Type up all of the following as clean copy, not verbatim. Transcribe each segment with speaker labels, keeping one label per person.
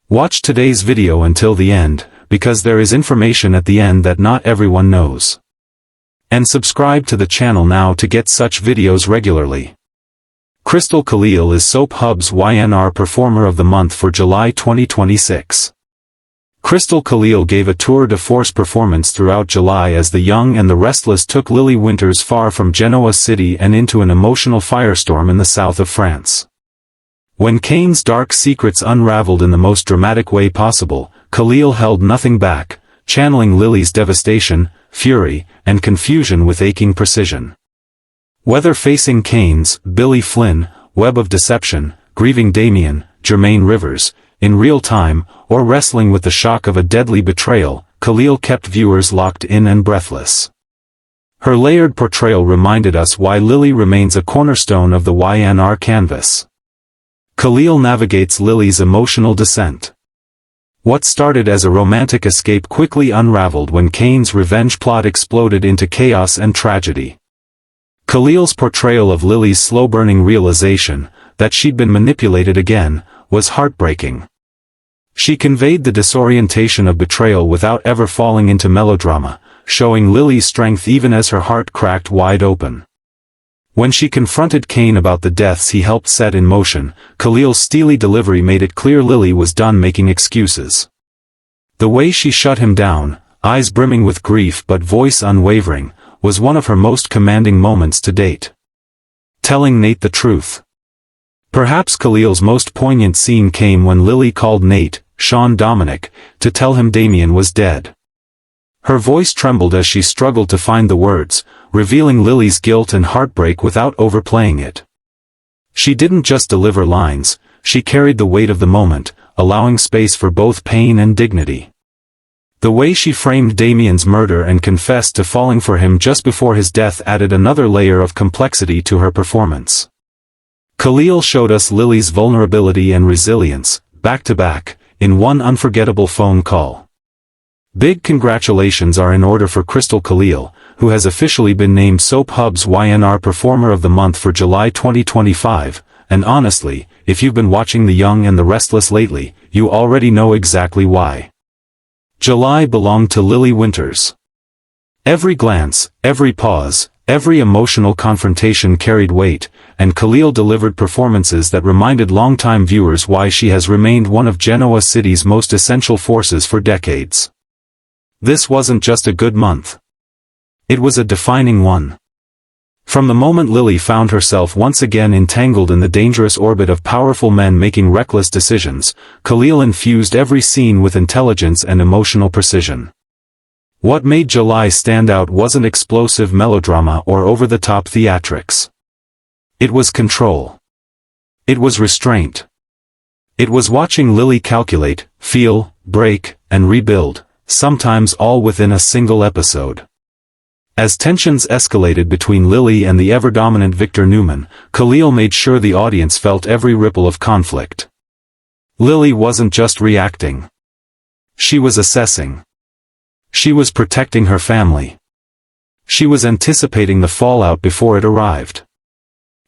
Speaker 1: Watch today's video until the end, because there is information at the end that not everyone knows. And subscribe to the channel now to get such videos regularly. Christel Khalil is Soap Hub's YNR Performer of the Month for July 2026. Christel Khalil gave a tour de force performance throughout July as The Young and the Restless took Lily Winters far from Genoa City and into an emotional firestorm in the south of France. When Kane's dark secrets unraveled in the most dramatic way possible, Khalil held nothing back, channeling Lily's devastation, fury, and confusion with aching precision. Whether facing Kane's Billy Flynn web of deception, grieving Damien, Jermaine Rivers, in real time, or wrestling with the shock of a deadly betrayal, Khalil kept viewers locked in and breathless. Her layered portrayal reminded us why Lily remains a cornerstone of the YNR canvas. Khalil navigates Lily's emotional descent. What started as a romantic escape quickly unraveled when Kane's revenge plot exploded into chaos and tragedy. Khalil's portrayal of Lily's slow-burning realization, that she'd been manipulated again, was heartbreaking. She conveyed the disorientation of betrayal without ever falling into melodrama, showing Lily's strength even as her heart cracked wide open. When she confronted Kane about the deaths he helped set in motion, Khalil's steely delivery made it clear Lily was done making excuses. The way she shut him down, eyes brimming with grief but voice unwavering, was one of her most commanding moments to date. Telling Nate the truth. Perhaps Khalil's most poignant scene came when Lily called Nate, Sean Dominic, to tell him Damien was dead. Her voice trembled as she struggled to find the words, revealing Lily's guilt and heartbreak without overplaying it. She didn't just deliver lines, she carried the weight of the moment, allowing space for both pain and dignity. The way she framed Damien's murder and confessed to falling for him just before his death added another layer of complexity to her performance. Khalil showed us Lily's vulnerability and resilience, back to back, in one unforgettable phone call. Big congratulations are in order for Christel Khalil, who has officially been named Soap Hub's YNR Performer of the Month for July 2025, and honestly, if you've been watching The Young and the Restless lately, you already know exactly why. July belonged to Lily Winters. Every glance, every pause, every emotional confrontation carried weight, and Khalil delivered performances that reminded longtime viewers why she has remained one of Genoa City's most essential forces for decades. This wasn't just a good month. It was a defining one. From the moment Lily found herself once again entangled in the dangerous orbit of powerful men making reckless decisions, Khalil infused every scene with intelligence and emotional precision. What made July stand out wasn't explosive melodrama or over-the-top theatrics. It was control. It was restraint. It was watching Lily calculate, feel, break, and rebuild, sometimes all within a single episode. As tensions escalated between Lily and the ever-dominant Victor Newman, Khalil made sure the audience felt every ripple of conflict. Lily wasn't just reacting. She was assessing. She was protecting her family. She was anticipating the fallout before it arrived.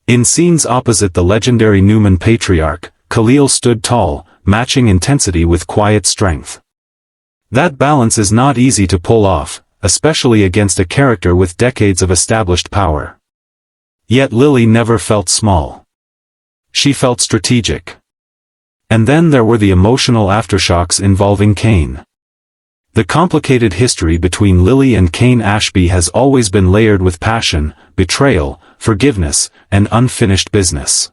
Speaker 1: In scenes opposite the legendary Newman patriarch, Khalil stood tall, matching intensity with quiet strength. That balance is not easy to pull off, especially against a character with decades of established power. Yet Lily never felt small. She felt strategic. And then there were the emotional aftershocks involving Kane. The complicated history between Lily and Kane Ashby has always been layered with passion, betrayal, forgiveness, and unfinished business.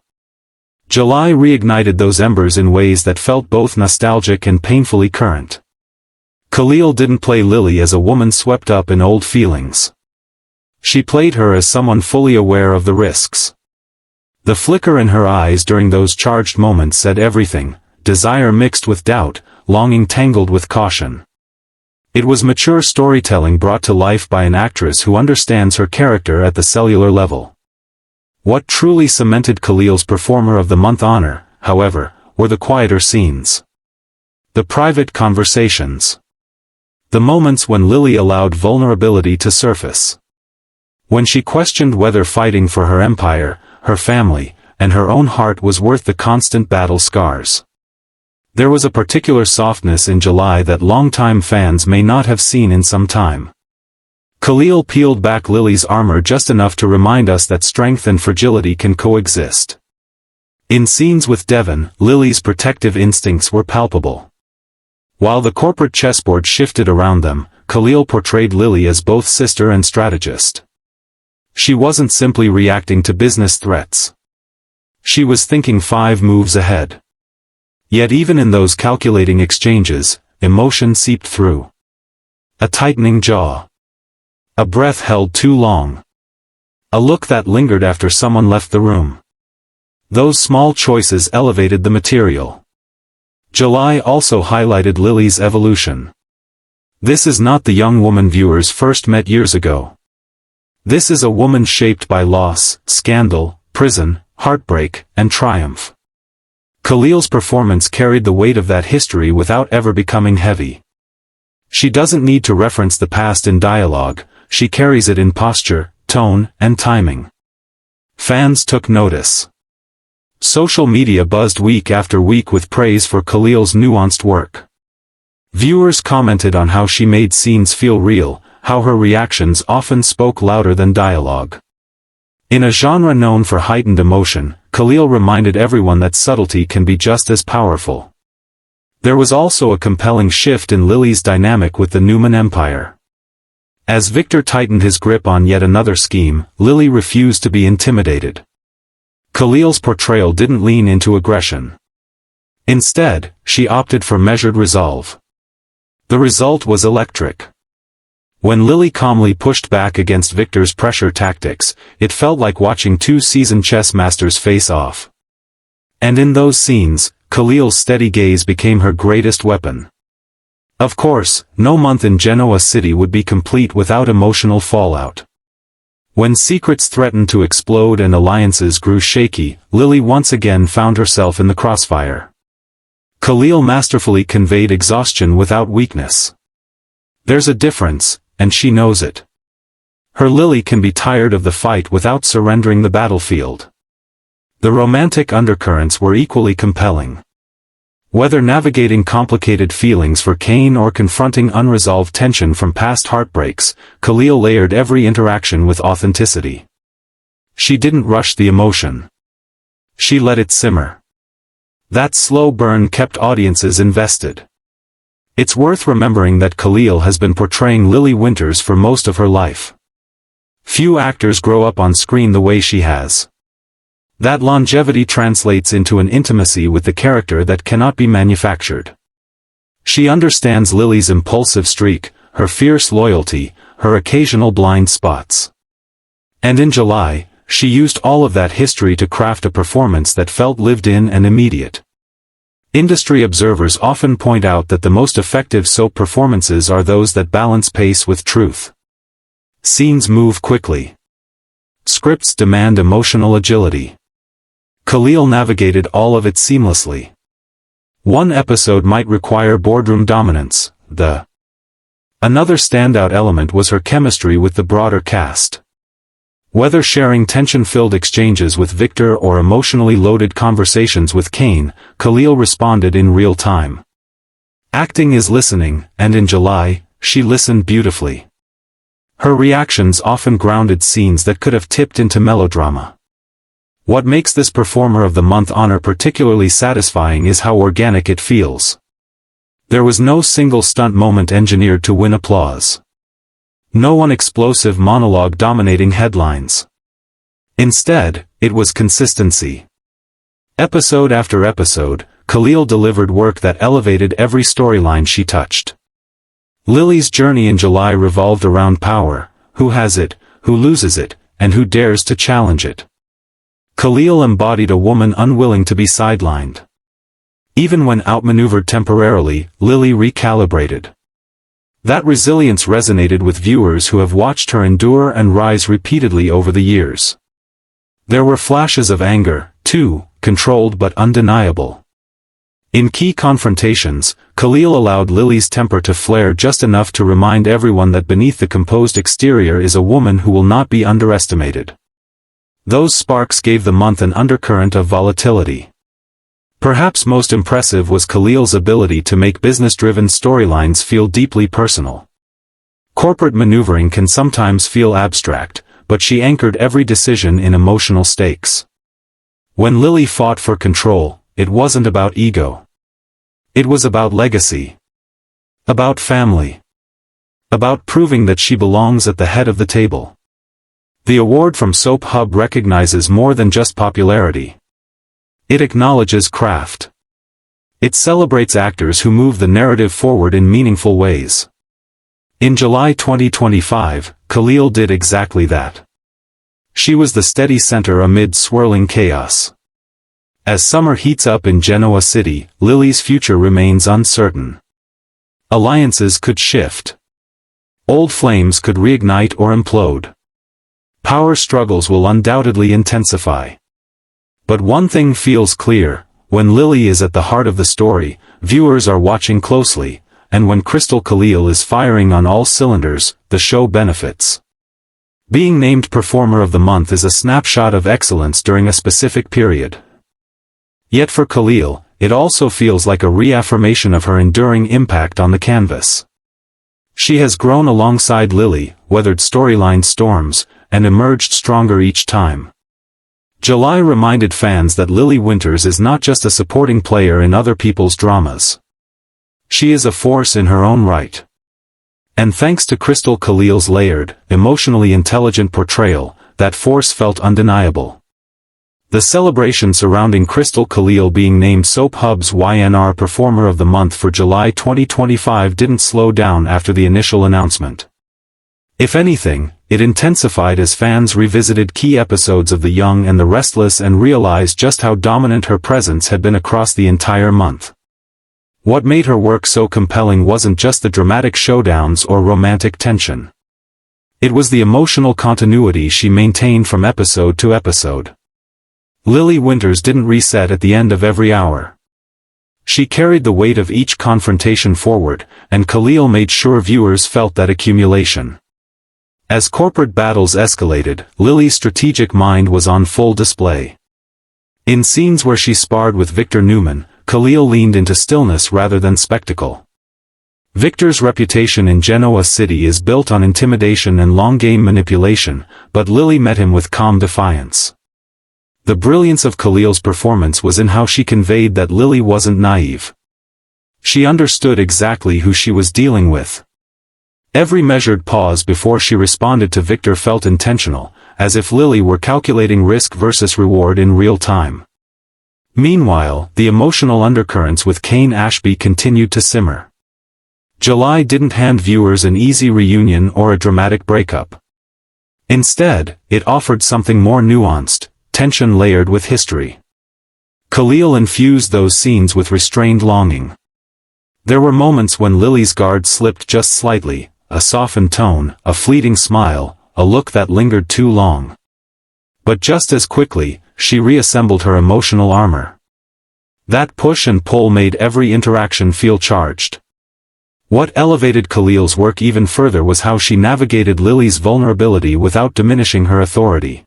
Speaker 1: July reignited those embers in ways that felt both nostalgic and painfully current. Khalil didn't play Lily as a woman swept up in old feelings. She played her as someone fully aware of the risks. The flicker in her eyes during those charged moments said everything, desire mixed with doubt, longing tangled with caution. It was mature storytelling brought to life by an actress who understands her character at the cellular level. What truly cemented Khalil's Performer of the Month honor, however, were the quieter scenes. The private conversations. The moments when Lily allowed vulnerability to surface. When she questioned whether fighting for her empire, her family, and her own heart was worth the constant battle scars. There was a particular softness in July that longtime fans may not have seen in some time. Khalil peeled back Lily's armor just enough to remind us that strength and fragility can coexist. In scenes with Devon, Lily's protective instincts were palpable. While the corporate chessboard shifted around them, Khalil portrayed Lily as both sister and strategist. She wasn't simply reacting to business threats. She was thinking 5 moves ahead. Yet even in those calculating exchanges, emotion seeped through. A tightening jaw. A breath held too long. A look that lingered after someone left the room. Those small choices elevated the material. July also highlighted Lily's evolution. This is not the young woman viewers first met years ago. This is a woman shaped by loss, scandal, prison, heartbreak, and triumph. Khalil's performance carried the weight of that history without ever becoming heavy. She doesn't need to reference the past in dialogue, she carries it in posture, tone, and timing. Fans took notice. Social media buzzed week after week with praise for Khalil's nuanced work. Viewers commented on how she made scenes feel real, how her reactions often spoke louder than dialogue. In a genre known for heightened emotion, Khalil reminded everyone that subtlety can be just as powerful. There was also a compelling shift in Lily's dynamic with the Newman Empire. As Victor tightened his grip on yet another scheme, Lily refused to be intimidated. Khalil's portrayal didn't lean into aggression. Instead, she opted for measured resolve. The result was electric. When Lily calmly pushed back against Victor's pressure tactics, it felt like watching 2 seasoned chess masters face off. And in those scenes, Khalil's steady gaze became her greatest weapon. Of course, no month in Genoa City would be complete without emotional fallout. When secrets threatened to explode and alliances grew shaky, Lily once again found herself in the crossfire. Khalil masterfully conveyed exhaustion without weakness. There's a difference, and she knows it. Her Lily can be tired of the fight without surrendering the battlefield. The romantic undercurrents were equally compelling. Whether navigating complicated feelings for Kane or confronting unresolved tension from past heartbreaks, Khalil layered every interaction with authenticity. She didn't rush the emotion. She let it simmer. That slow burn kept audiences invested. It's worth remembering that Khalil has been portraying Lily Winters for most of her life. Few actors grow up on screen the way she has. That longevity translates into an intimacy with the character that cannot be manufactured. She understands Lily's impulsive streak, her fierce loyalty, her occasional blind spots. And in July, she used all of that history to craft a performance that felt lived in and immediate. Industry observers often point out that the most effective soap performances are those that balance pace with truth. Scenes move quickly. Scripts demand emotional agility. Khalil navigated all of it seamlessly. One episode might require boardroom dominance, Another standout element was her chemistry with the broader cast. Whether sharing tension-filled exchanges with Victor or emotionally loaded conversations with Kane, Khalil responded in real time. Acting is listening, and in July, she listened beautifully. Her reactions often grounded scenes that could have tipped into melodrama. What makes this Performer of the Month honor particularly satisfying is how organic it feels. There was no single stunt moment engineered to win applause. No one explosive monologue dominating headlines. Instead, it was consistency. Episode after episode, Khalil delivered work that elevated every storyline she touched. Lily's journey in July revolved around power, who has it, who loses it, and who dares to challenge it. Khalil embodied a woman unwilling to be sidelined. Even when outmaneuvered temporarily, Lily recalibrated. That resilience resonated with viewers who have watched her endure and rise repeatedly over the years. There were flashes of anger, too, controlled but undeniable. In key confrontations, Khalil allowed Lily's temper to flare just enough to remind everyone that beneath the composed exterior is a woman who will not be underestimated. Those sparks gave the month an undercurrent of volatility. Perhaps most impressive was Khalil's ability to make business-driven storylines feel deeply personal. Corporate maneuvering can sometimes feel abstract, but she anchored every decision in emotional stakes. When Lily fought for control, it wasn't about ego. It was about legacy. About family. About proving that she belongs at the head of the table. The award from Soap Hub recognizes more than just popularity. It acknowledges craft. It celebrates actors who move the narrative forward in meaningful ways. In July 2025, Khalil did exactly that. She was the steady center amid swirling chaos. As summer heats up in Genoa City, Lily's future remains uncertain. Alliances could shift. Old flames could reignite or implode. Power struggles will undoubtedly intensify. But one thing feels clear: when Lily is at the heart of the story, viewers are watching closely, and when Christel Khalil is firing on all cylinders, the show benefits. Being named Performer of the Month is a snapshot of excellence during a specific period. Yet for Khalil, it also feels like a reaffirmation of her enduring impact on the canvas. She has grown alongside Lily, weathered storyline storms, and emerged stronger each time. July reminded fans that Lily Winters is not just a supporting player in other people's dramas. She is a force in her own right. And thanks to Christel Khalil's layered, emotionally intelligent portrayal, that force felt undeniable. The celebration surrounding Christel Khalil being named Soap Hub's YNR Performer of the Month for July 2025 didn't slow down after the initial announcement. If anything, it intensified as fans revisited key episodes of The Young and the Restless and realized just how dominant her presence had been across the entire month. What made her work so compelling wasn't just the dramatic showdowns or romantic tension. It was the emotional continuity she maintained from episode to episode. Lily Winters didn't reset at the end of every hour. She carried the weight of each confrontation forward, and Khalil made sure viewers felt that accumulation. As corporate battles escalated, Lily's strategic mind was on full display. In scenes where she sparred with Victor Newman, Khalil leaned into stillness rather than spectacle. Victor's reputation in Genoa City is built on intimidation and long-game manipulation, but Lily met him with calm defiance. The brilliance of Khalil's performance was in how she conveyed that Lily wasn't naive. She understood exactly who she was dealing with. Every measured pause before she responded to Victor felt intentional, as if Lily were calculating risk versus reward in real time. Meanwhile, the emotional undercurrents with Kane Ashby continued to simmer. July didn't hand viewers an easy reunion or a dramatic breakup. Instead, it offered something more nuanced, tension layered with history. Khalil infused those scenes with restrained longing. There were moments when Lily's guard slipped just slightly, a softened tone, a fleeting smile, a look that lingered too long. But just as quickly, she reassembled her emotional armor. That push and pull made every interaction feel charged. What elevated Khalil's work even further was how she navigated Lily's vulnerability without diminishing her authority.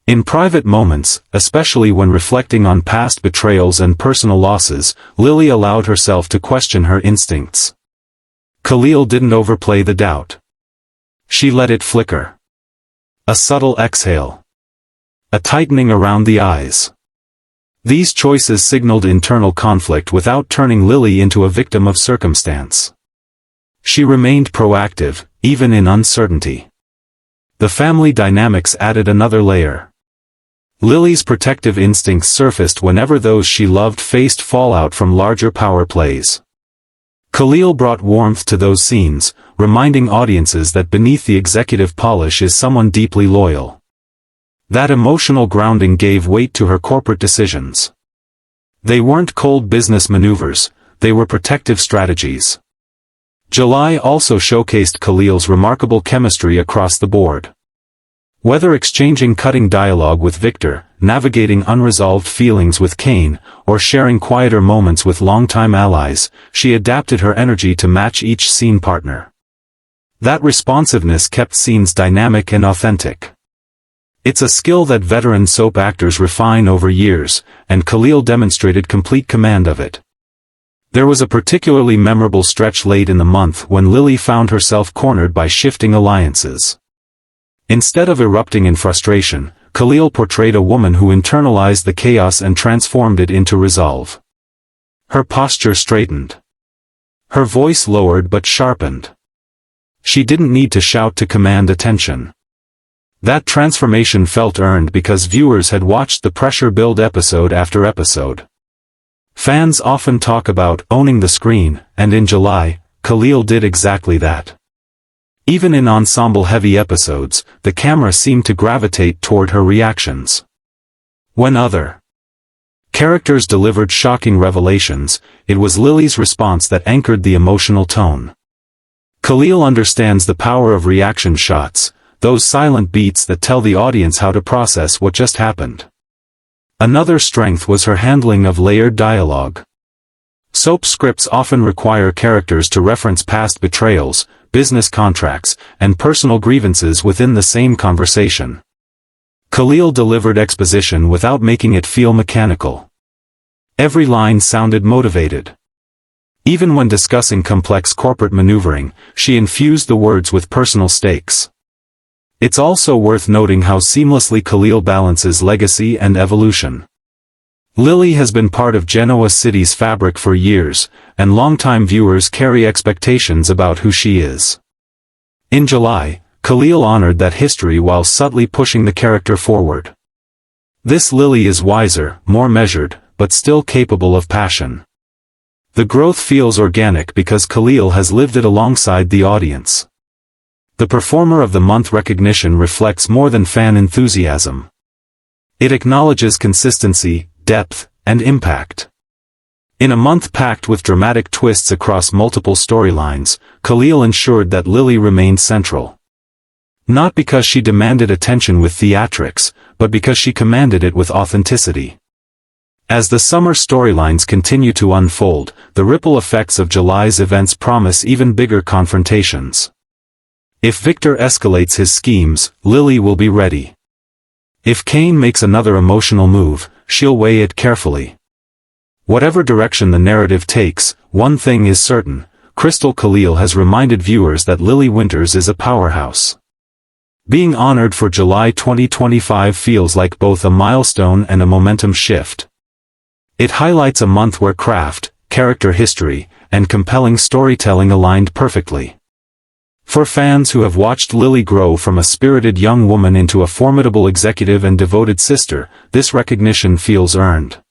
Speaker 1: In private moments, especially when reflecting on past betrayals and personal losses, Lily allowed herself to question her instincts. Khalil didn't overplay the doubt. She let it flicker. A subtle exhale. A tightening around the eyes. These choices signaled internal conflict without turning Lily into a victim of circumstance. She remained proactive, even in uncertainty. The family dynamics added another layer. Lily's protective instincts surfaced whenever those she loved faced fallout from larger power plays. Khalil brought warmth to those scenes, reminding audiences that beneath the executive polish is someone deeply loyal. That emotional grounding gave weight to her corporate decisions. They weren't cold business maneuvers, they were protective strategies. July also showcased Khalil's remarkable chemistry across the board. Whether exchanging cutting dialogue with Victor, navigating unresolved feelings with Kane, or sharing quieter moments with longtime allies, she adapted her energy to match each scene partner. That responsiveness kept scenes dynamic and authentic. It's a skill that veteran soap actors refine over years, and Khalil demonstrated complete command of it. There was a particularly memorable stretch late in the month when Lily found herself cornered by shifting alliances. Instead of erupting in frustration, Khalil portrayed a woman who internalized the chaos and transformed it into resolve. Her posture straightened. Her voice lowered but sharpened. She didn't need to shout to command attention. That transformation felt earned because viewers had watched the pressure build episode after episode. Fans often talk about owning the screen, and in July, Khalil did exactly that. Even in ensemble-heavy episodes, the camera seemed to gravitate toward her reactions. When other characters delivered shocking revelations, it was Lily's response that anchored the emotional tone. Khalil understands the power of reaction shots, those silent beats that tell the audience how to process what just happened. Another strength was her handling of layered dialogue. Soap scripts often require characters to reference past betrayals, business contracts, and personal grievances within the same conversation. Khalil delivered exposition without making it feel mechanical. Every line sounded motivated. Even when discussing complex corporate maneuvering, she infused the words with personal stakes. It's also worth noting how seamlessly Khalil balances legacy and evolution. Lily has been part of Genoa City's fabric for years, and longtime viewers carry expectations about who she is. In July, Khalil honored that history while subtly pushing the character forward. This Lily is wiser, more measured, but still capable of passion. The growth feels organic because Khalil has lived it alongside the audience. The Performer of the Month recognition reflects more than fan enthusiasm. It acknowledges consistency, depth, and impact. In a month packed with dramatic twists across multiple storylines, Khalil ensured that Lily remained central. Not because she demanded attention with theatrics, but because she commanded it with authenticity. As the summer storylines continue to unfold, the ripple effects of July's events promise even bigger confrontations. If Victor escalates his schemes, Lily will be ready. If Kane makes another emotional move, she'll weigh it carefully. Whatever direction the narrative takes, one thing is certain, Christel Khalil has reminded viewers that Lily Winters is a powerhouse. Being honored for July 2025 feels like both a milestone and a momentum shift. It highlights a month where craft, character history, and compelling storytelling aligned perfectly. For fans who have watched Lily grow from a spirited young woman into a formidable executive and devoted sister, this recognition feels earned.